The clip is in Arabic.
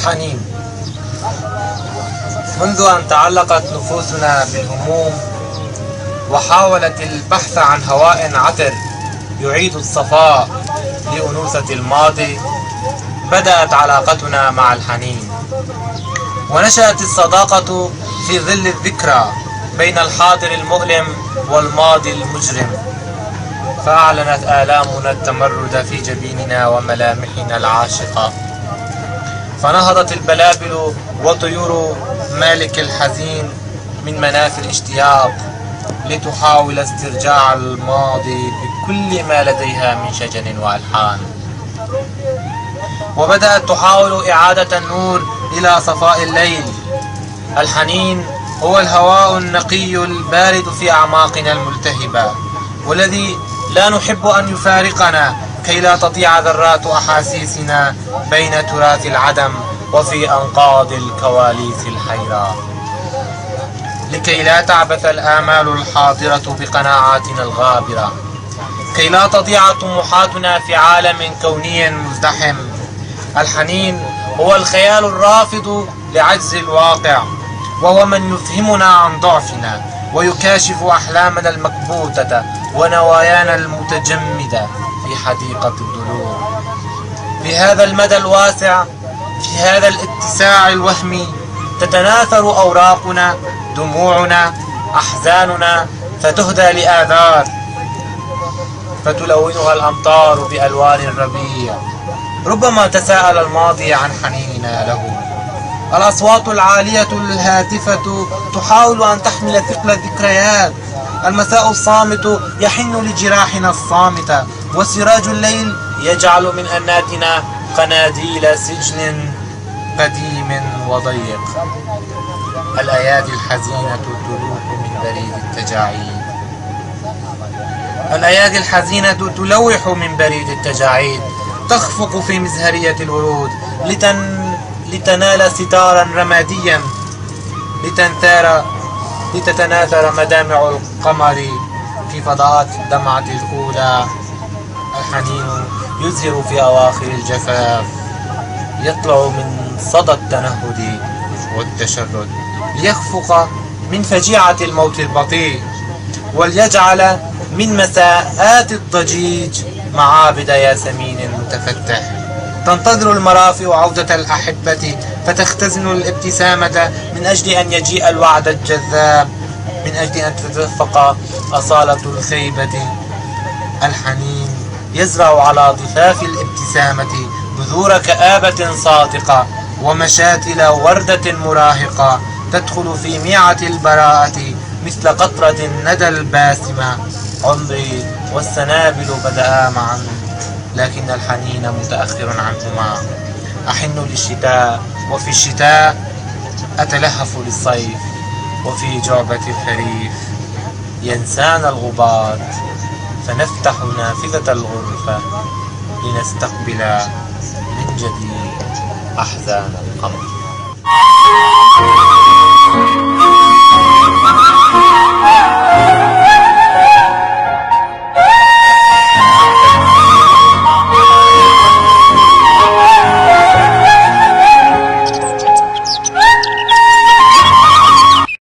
الحنين. منذ أن تعلقت نفوسنا بالهموم وحاولت البحث عن هواء عطر يعيد الصفاء لأنوثة الماضي، بدأت علاقتنا مع الحنين، ونشأت الصداقة في ظل الذكرى بين الحاضر المؤلم والماضي المجرم، فأعلنت آلامنا التمرد في جبيننا وملامحنا العاشقة، فنهضت البلابل وطيور مالك الحزين من مناف الاشتياق لتحاول استرجاع الماضي بكل ما لديها من شجن وألحان، وبدأت تحاول إعادة النور إلى صفاء الليل. الحنين هو الهواء النقي البارد في أعماقنا الملتهبة، والذي لا نحب أن يفارقنا كي لا تضيع ذرات أحاسيسنا بين تراث العدم وفي أنقاض الكواليس الحيراء، لكي لا تعبث الآمال الحاضرة بقناعاتنا الغابرة، كي لا تضيع طموحاتنا في عالم كوني مزدحم. الحنين هو الخيال الرافض لعجز الواقع، وهو من يفهمنا عن ضعفنا ويكاشف أحلامنا المكبوتة ونوايانا المتجمدة في حديقة الضلوع. في هذا المدى الواسع، في هذا الاتساع الوهمي، تتناثر أوراقنا، دموعنا، أحزاننا، فتهدى لآذار، فتلونها الأمطار بألوان الربيع. ربما تساءل الماضي عن حنيننا له. الأصوات العالية الهاتفة تحاول أن تحمل ثقل الذكريات. المساء الصامت يحن لجراحنا الصامتة، وسراج الليل يجعل من أناتنا قناديل سجن قديم وضيق. الأيادي الحزينة تلوح من بريد التجاعيد، الأيادي الحزينة تلوح من بريد التجاعيد، تخفق في مزهرية الورود لتنال ستارا رماديا، لتتناثر مدامع القمر في فضاءات الدمعة الأولى. الحنين يزهر في أواخر الجفاف، يطلع من صدى التنهد والتشرد ليخفق من فجيعة الموت البطيء، وليجعل من مساءات الضجيج معابد ياسمين متفتح. تنتظر المرافئ عودة الأحبة فتختزن الابتسامة من أجل أن يجيء الوعد الجذاب، من أجل أن تتدفق أصالة الخيبة. الحنين يزرع على ضفاف الابتسامة بذور كآبة صادقة ومشاتل وردة مراهقة تدخل في ميعة البراءة مثل قطرة الندى الباسمة. عمري والسنابل بدأا معا، لكن الحنين متأخر عنهما. أحن للشتاء، وفي الشتاء أتلهف للصيف، وفي جعبة الخريف ينسانا الغبار، فنفتح نافذة الغرفة لنستقبل من جديد أحزان القمر.